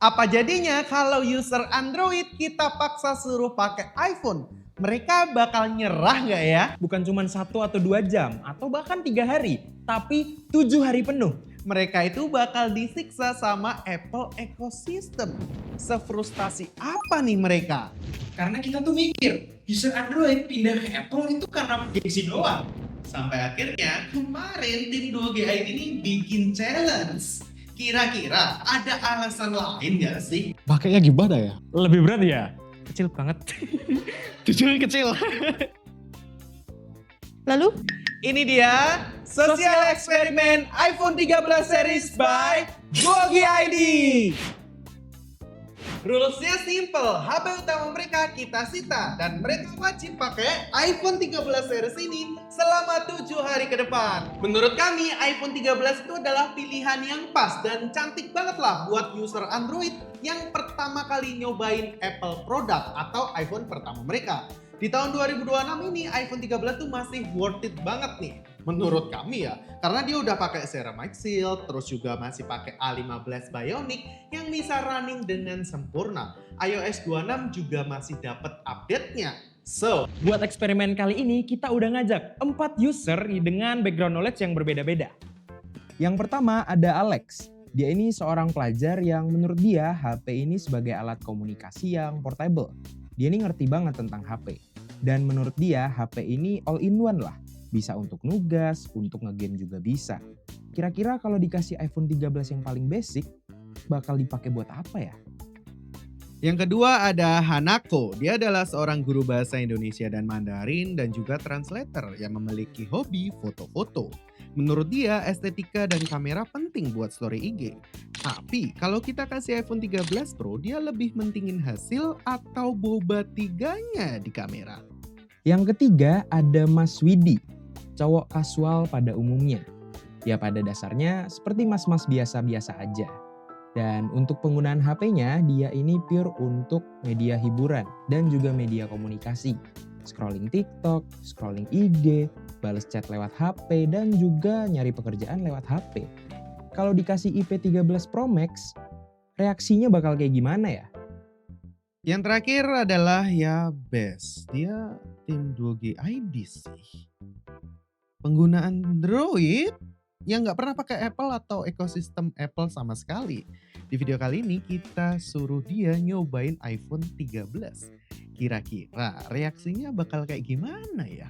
Apa jadinya kalau user Android kita paksa suruh pakai iPhone? Mereka bakal nyerah nggak ya? Bukan cuma 1 atau 2 jam atau bahkan 3 hari, tapi 7 hari penuh. Mereka itu bakal disiksa sama Apple ecosystem. Sefrustasi apa nih mereka? Karena kita tuh mikir, user Android pindah ke Apple itu karena gengsi doang. Sampai akhirnya kemarin tim 2GI ini bikin challenge. Kira-kira ada alasan lain nggak sih? Pakainya gimana ya? Lebih berat ya? Kecil banget. Jujur kecil. Lalu? Ini dia Social Eksperimen iPhone 13 series by Gogi ID. Rulesnya simple, HP utama mereka kita sita dan mereka wajib pakai iPhone 13 series ini selama 7 hari ke depan. Menurut kami iPhone 13 itu adalah pilihan yang pas dan cantik banget lah buat user Android yang pertama kali nyobain Apple produk atau iPhone pertama mereka. Di tahun 2026 ini iPhone 13 tuh masih worth it banget nih menurut kami ya, karena dia udah pakai Ceramic Shield, terus juga masih pakai A15 Bionic yang bisa running dengan sempurna. iOS 26 juga masih dapat update-nya. So, Buat eksperimen kali ini kita udah ngajak 4 user dengan background knowledge yang berbeda-beda. Yang pertama ada Alex. Dia ini seorang pelajar yang menurut dia HP ini sebagai alat komunikasi yang portable. Dia ini ngerti banget tentang HP. Dan menurut dia HP ini all in one lah. Bisa untuk nugas, untuk ngegame juga bisa. Kira-kira kalau dikasih iPhone 13 yang paling basic, bakal dipakai buat apa ya? yang kedua ada Hanako. Dia adalah seorang guru bahasa Indonesia dan Mandarin dan juga translator yang memiliki hobi foto-foto. Menurut dia, estetika dan kamera penting buat story IG. Tapi kalau kita kasih iPhone 13 Pro, dia lebih mentingin hasil atau boba tiganya di kamera. Yang ketiga ada Mas Widi, cowok kasual pada umumnya. Ya pada dasarnya seperti mas-mas biasa-biasa aja. Dan untuk penggunaan HP-nya, dia ini pure untuk media hiburan dan juga media komunikasi. Scrolling TikTok, scrolling IG, balas chat lewat HP, dan juga nyari pekerjaan lewat HP. Kalau dikasih IP13 Pro Max, reaksinya bakal kayak gimana ya? Yang terakhir adalah ya Best. Dia tim 2GID sih. Pengguna Android yang nggak pernah pakai Apple atau ekosistem Apple sama sekali. Di video kali ini kita suruh dia nyobain iPhone 13. Kira-kira reaksinya bakal kayak gimana ya?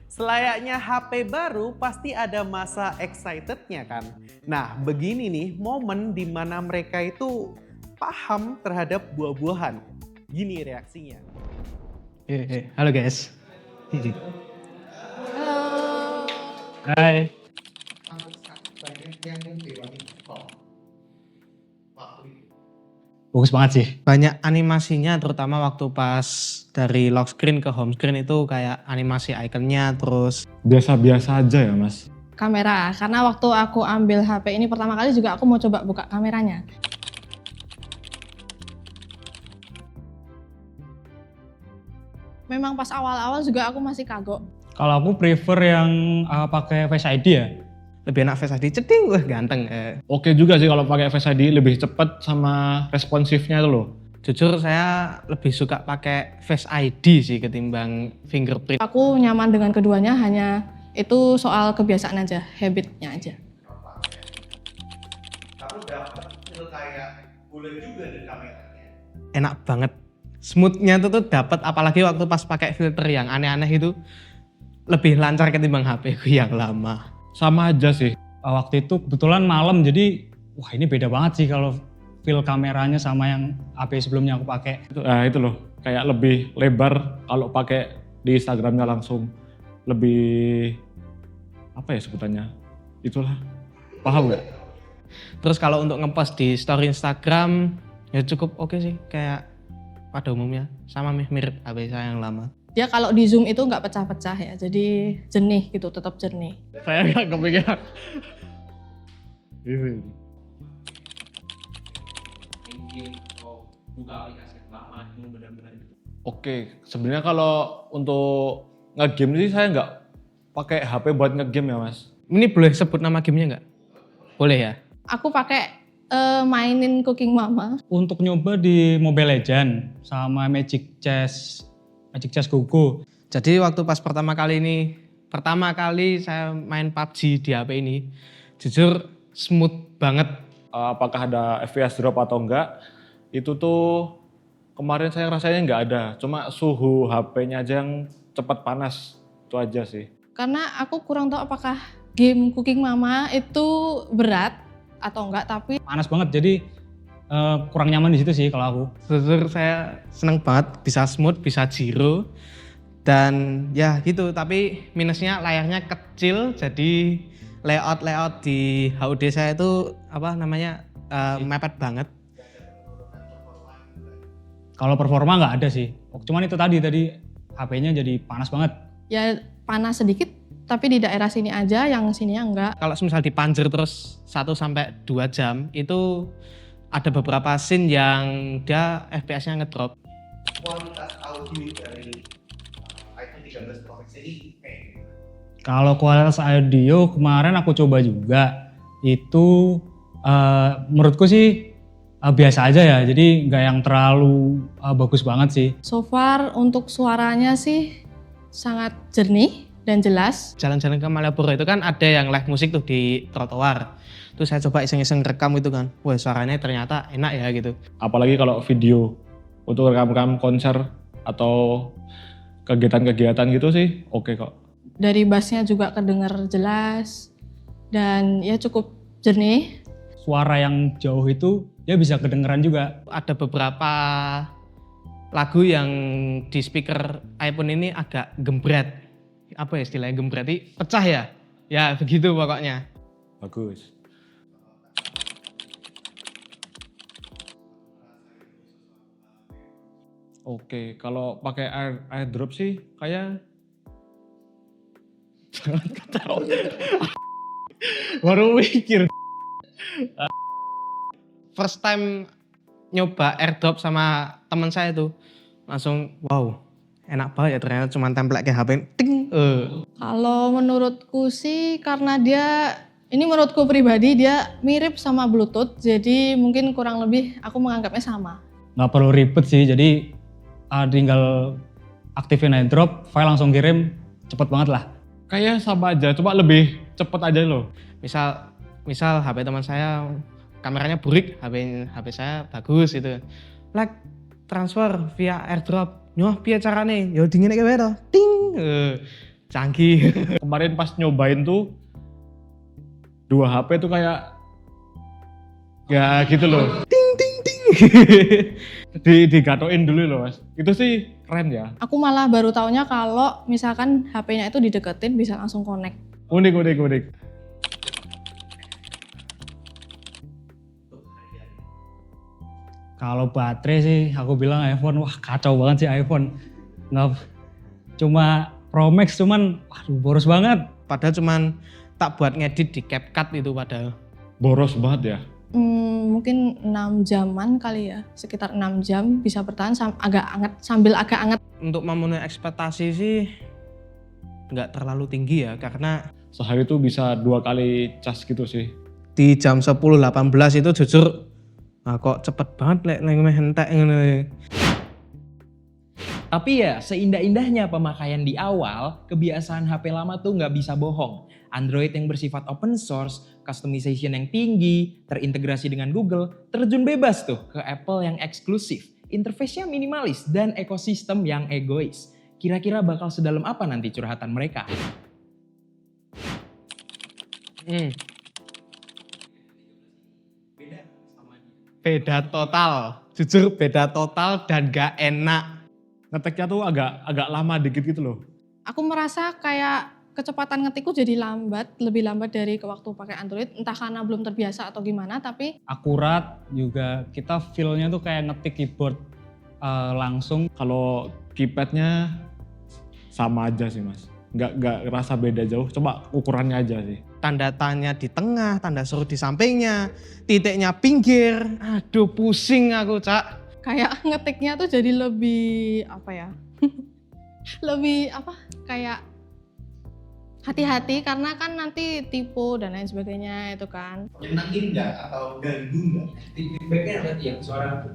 Selayaknya HP baru pasti ada masa excitednya kan. Nah begini nih momen dimana mereka itu paham terhadap buah-buahan. Gini reaksinya. Halo guys. Halo. Hai. Bagus banget sih. Banyak animasinya terutama waktu pas dari lock screen ke home screen itu kayak animasi ikonnya terus. Biasa-biasa aja ya mas. Kamera, karena waktu aku ambil HP ini pertama kali juga aku mau coba buka kameranya. Memang pas awal-awal juga aku masih kagok. Kalau aku prefer yang pakai Face ID ya. Lebih enak Face ID, ceting, wah ganteng. Oke juga sih kalau pakai Face ID lebih cepet sama responsifnya itu loh. Jujur saya lebih suka pakai Face ID sih ketimbang fingerprint. Aku nyaman dengan keduanya, hanya itu soal kebiasaan aja, habitnya aja. Kamu dapat feel kayak bulan juga di kameranya. Enak banget. Smoothnya tuh dapat, apalagi waktu pas pakai filter yang aneh-aneh itu lebih lancar ketimbang HP ku yang lama. Sama aja sih. Waktu itu kebetulan malam jadi wah ini beda banget sih kalau feel kameranya sama yang HP sebelumnya aku pakai. Itu loh kayak lebih lebar kalau pakai di Instagramnya langsung lebih apa ya sebutannya. Itulah. Paham gak? Terus kalau untuk ngepost di story Instagram ya cukup oke sih, kayak pada umumnya sama mirip HP saya yang lama. Dia kalau di zoom itu nggak pecah-pecah ya, jadi jernih gitu, tetap jernih. Saya gak kepikiran. Oke, sebenarnya kalau untuk nge-game sih saya pakai HP buat ngegame ya Mas? Ini boleh sebut nama gamenya nggak? Boleh ya? Aku pakai mainin Cooking Mama. Untuk nyoba di Mobile Legend sama Magic Chess Go Go. Jadi waktu pas pertama kali saya main PUBG di HP ini, jujur smooth banget. Apakah ada FPS drop atau enggak? Itu tuh kemarin saya rasanya nggak ada. Cuma suhu HP-nya aja yang cepat panas. Itu aja sih. Karena aku kurang tahu apakah game Cooking Mama itu berat atau enggak, tapi Panas banget, jadi kurang nyaman di situ sih kalau aku. Jujur saya seneng banget bisa smooth, bisa zero. Dan ya gitu, tapi minusnya layarnya kecil, jadi layout di HUD saya itu mepet banget. Kalau performa nggak ada sih. Cuman itu tadi HP-nya jadi panas banget. ya panas sedikit, tapi di daerah sini aja, yang sininya enggak. Kalau misal dipanjer terus 1-2 jam, itu ada beberapa scene yang dia FPS-nya ngedrop. Kualitas audio dari iPhone 13 Pro Max ini Kalau kualitas audio kemarin aku coba juga, itu menurutku sih biasa aja ya, jadi nggak yang terlalu bagus banget sih. So far untuk suaranya sih sangat jernih dan jelas. Jalan-jalan ke Malioboro itu kan ada yang live musik tuh di trotoar. Terus saya coba iseng-iseng rekam itu kan. Wah, suaranya ternyata enak ya gitu. Apalagi kalau video untuk rekam-rekam konser atau kegiatan-kegiatan gitu sih oke kok. Dari bassnya juga kedengar jelas dan ya cukup jernih. Suara yang jauh itu ya bisa kedengeran juga. Ada beberapa lagu yang di speaker iPhone ini agak gembret. Apa ya istilahnya gembret? Pecah ya? Ya begitu pokoknya. Bagus. Oke, kalau pakai AirDrop sih kayak jangan ketawa. Baru mikir. First time nyoba AirDrop sama teman saya tuh langsung wow, enak banget ya ternyata cuma template kayak HP ting. Kalau menurutku sih karena ini menurutku pribadi dia mirip sama Bluetooth, jadi mungkin kurang lebih aku menganggapnya sama. Nggak perlu ribet sih, jadi tinggal aktifin AirDrop, file langsung kirim, cepet banget lah. Kayak sama aja, cuma lebih cepet aja loh. Misal HP teman saya kameranya burik, HP saya bagus gitu. Like transfer via AirDrop. Nyoh piye carane? Ya dingin kayak to. Ting. Canggih. Kemarin pas nyobain tuh 2 HP tuh kayak ya gitu loh. Ting ting ting. Digatoin dulu loh Mas. Itu sih keren ya. Aku malah baru taunya kalau misalkan HP-nya itu dideketin bisa langsung connect. Unik. Kalau baterai sih aku bilang iPhone, wah kacau banget sih iPhone. Nggak, cuma Pro Max cuman waduh boros banget. Padahal cuman tak buat ngedit di CapCut itu padahal. Boros banget ya. Mungkin 6 jaman kali ya, sekitar 6 jam bisa bertahan sambil agak anget. Untuk memenuhi ekspektasi sih nggak terlalu tinggi ya karena Sehari tuh bisa 2 kali cas gitu sih. di jam 10.18 itu jujur kok cepet banget lek hentek ngene. Tapi ya seindah-indahnya pemakaian di awal, kebiasaan HP lama tuh nggak bisa bohong. Android yang bersifat open source, customization yang tinggi, terintegrasi dengan Google, terjun bebas tuh ke Apple yang eksklusif, interface-nya minimalis, dan ekosistem yang egois. Kira-kira bakal sedalam apa nanti curhatan mereka? Beda total, jujur beda total dan gak enak. Ngeteknya tuh agak lama dikit gitu loh. Aku merasa kayak kecepatan ngetikku jadi lebih lambat dari waktu pakai Android. Entah karena belum terbiasa atau gimana, tapi Akurat juga, kita feel-nya tuh kayak ngetik keyboard langsung. Kalau keypadnya sama aja sih Mas. Nggak rasa beda jauh, coba ukurannya aja sih. Tanda tanya di tengah, tanda seru di sampingnya, titiknya pinggir. Aduh pusing aku Cak. kayak ngetiknya tuh jadi lebih apa ya? Lebih apa? Kayak Hati-hati karena kan nanti tipu dan lain sebagainya itu kan. Nyenengin nggak atau ganggu nggak? Feedbacknya berarti yang suara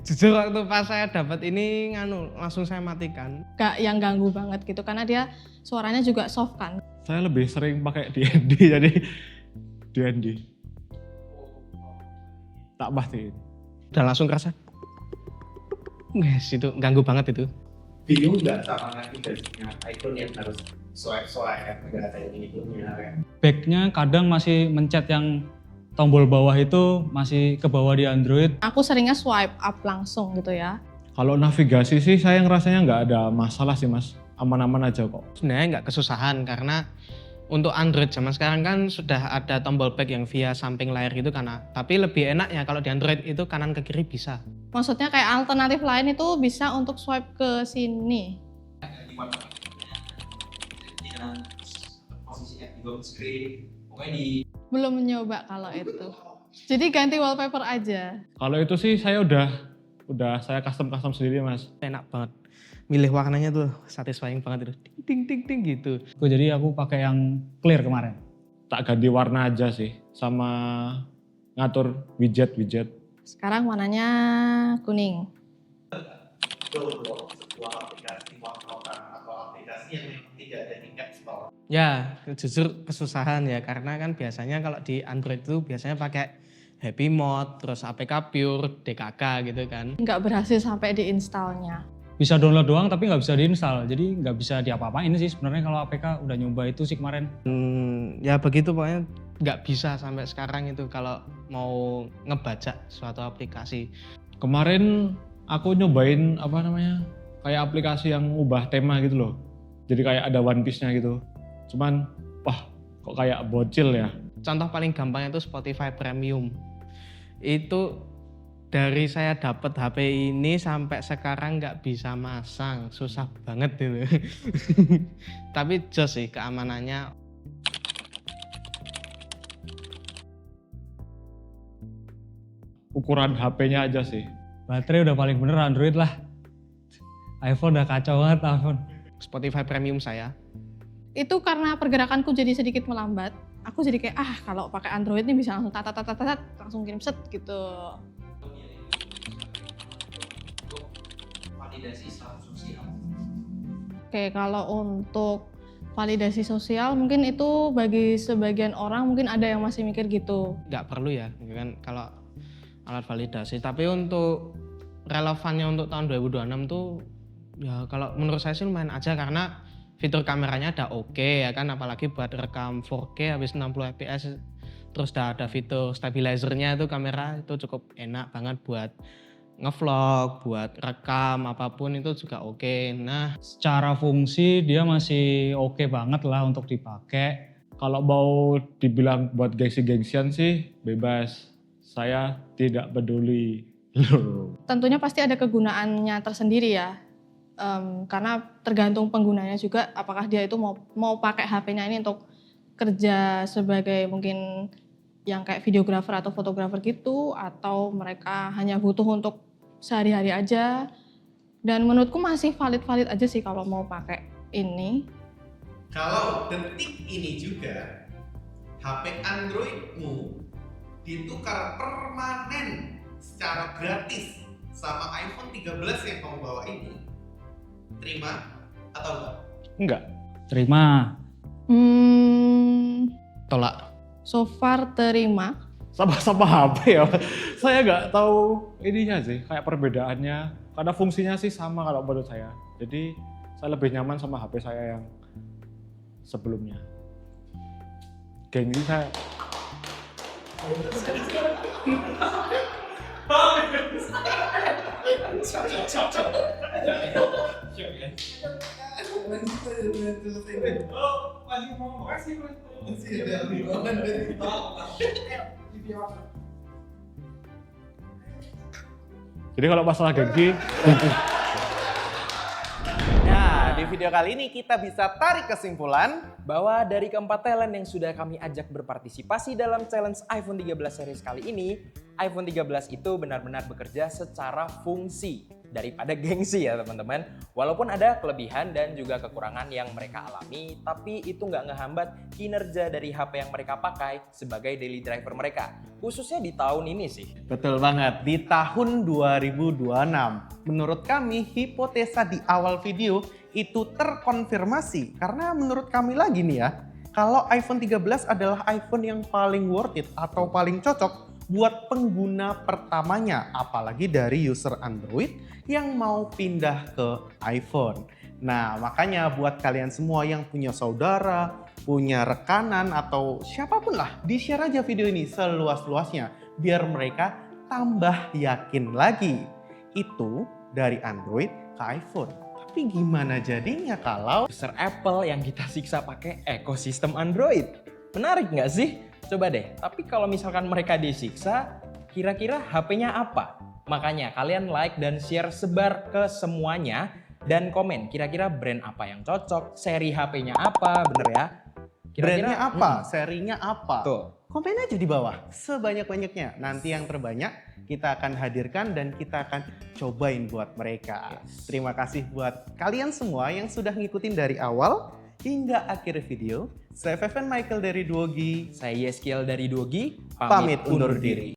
Jujur waktu pas saya dapat ini langsung saya matikan. Gak yang ganggu banget gitu karena dia suaranya juga soft kan. Saya lebih sering pakai DND, jadi DND. Tak pastiin. Udah langsung kerasa. Guys, itu ganggu banget itu. bingung nggak sama navigasinya iPhone yang harus swipe nggak ada ini punya kan? Backnya kadang masih mencet yang tombol bawah itu masih ke bawah di Android. Aku seringnya swipe up langsung gitu ya. Kalau navigasi sih saya ngerasanya nggak ada masalah sih mas, aman-aman aja kok. Sebenarnya nggak kesusahan karena untuk Android zaman sekarang kan sudah ada tombol back yang via samping layar gitu kan. Tapi lebih enaknya kalau di Android itu kanan ke kiri bisa. Maksudnya kayak alternatif lain itu bisa untuk swipe ke sini. Posisinya di home screen, pokoknya di Belum mencoba kalau itu. Jadi ganti wallpaper aja. Kalau itu sih saya udah saya custom sendiri mas. Enak banget. Milih warnanya tuh satisfying banget itu. Ting ting ting gitu. Jadi aku pakai yang clear kemarin. Tak ganti warna aja sih, sama ngatur widget. Sekarang warnanya kuning. Sebuah aplikasi program atau aplikasi yang tidak ada di App Store. Ya, jujur kesusahan ya karena kan biasanya kalau di Android itu biasanya pakai Happy Mode, terus APK Pure, DKK gitu kan. Nggak berhasil sampai diinstalnya. Bisa download doang tapi nggak bisa diinstal. Jadi nggak bisa diapa-apain sih sebenarnya kalau APK udah nyoba itu sih kemarin. Ya begitu pokoknya nggak bisa sampai sekarang itu kalau mau ngebaca suatu aplikasi. Kemarin aku nyobain kayak aplikasi yang ubah tema gitu loh. Jadi kayak ada One Piece-nya gitu. Cuman wah kok kayak bocil ya. Contoh paling gampang itu Spotify Premium. Itu dari saya dapat HP ini sampai sekarang nggak bisa masang, susah banget itu. Tapi jos sih keamanannya. Ukuran HP-nya aja sih. Baterai udah paling bener Android lah. iPhone udah kacau banget iPhone. Spotify Premium saya. Itu karena pergerakanku jadi sedikit melambat. Aku jadi kayak kalau pakai Android ini bisa langsung tat langsung kirim set gitu. validasi status sosial. Oke, kalau untuk validasi sosial mungkin itu bagi sebagian orang mungkin ada yang masih mikir gitu. Nggak perlu ya, kan kalau alat validasi. Tapi untuk relevannya untuk tahun 2026 tuh ya kalau menurut saya sih lumayan aja karena fitur kameranya ada oke ya kan, apalagi buat rekam 4K habis 60 fps. Terus udah ada fitur stabilizernya itu kamera itu cukup enak banget buat ngevlog, buat rekam apapun itu juga oke. Nah, Secara fungsi dia masih oke banget lah untuk dipakai. Kalau mau dibilang buat gengsi-gengsian sih bebas. Saya tidak peduli. Loh. Tentunya pasti ada kegunaannya tersendiri ya. Karena tergantung penggunanya juga apakah dia itu mau pakai HP-nya ini untuk kerja sebagai mungkin yang kayak videografer atau fotografer gitu, atau mereka hanya butuh untuk sehari-hari aja. Dan menurutku masih valid-valid aja sih kalau mau pakai ini. Kalau detik ini juga HP Androidmu ditukar permanen secara gratis sama iPhone 13 yang kamu bawa ini, terima atau enggak? Enggak. Terima. tolak. So far terima. Sama HP ya. Saya nggak tahu ininya sih, kayak perbedaannya. Karena fungsinya sih sama kalau menurut saya. Jadi saya lebih nyaman sama HP saya yang sebelumnya. Gengsi saya. Jadi kalau masalah gengsi, Ya, di video kali ini kita bisa tarik kesimpulan bahwa dari keempat talent yang sudah kami ajak berpartisipasi dalam challenge iPhone 13 series kali ini, iPhone 13 itu benar-benar bekerja secara fungsi daripada gengsi ya teman-teman. Walaupun ada kelebihan dan juga kekurangan yang mereka alami, tapi itu nggak ngehambat kinerja dari HP yang mereka pakai sebagai daily driver mereka. Khususnya di tahun ini sih. Betul banget, di tahun 2026. Menurut kami, hipotesa di awal video itu terkonfirmasi. Karena menurut kami lagi nih ya, kalau iPhone 13 adalah iPhone yang paling worth it atau paling cocok buat pengguna pertamanya. Apalagi dari user Android yang mau pindah ke iPhone. Nah, makanya buat kalian semua yang punya saudara, punya rekanan, atau siapapun lah, di-share aja video ini seluas-luasnya biar mereka tambah yakin lagi. Itu dari Android ke iPhone. Tapi gimana jadinya kalau User Apple yang kita siksa pakai ekosistem Android? Menarik nggak sih? Coba deh, tapi kalau misalkan mereka disiksa, kira-kira HP-nya apa? Makanya kalian like dan share, sebar ke semuanya, dan komen kira-kira brand apa yang cocok, seri HP-nya apa, bener ya? brandnya apa, serinya apa? Tuh. Komen aja di bawah sebanyak-banyaknya. Nanti yang terbanyak kita akan hadirkan dan kita akan cobain buat mereka. Terima kasih buat kalian semua yang sudah ngikutin dari awal hingga akhir video. Saya Feven Michael dari Duogi. Saya Yeskiel dari Dogi, Pamit undur diri.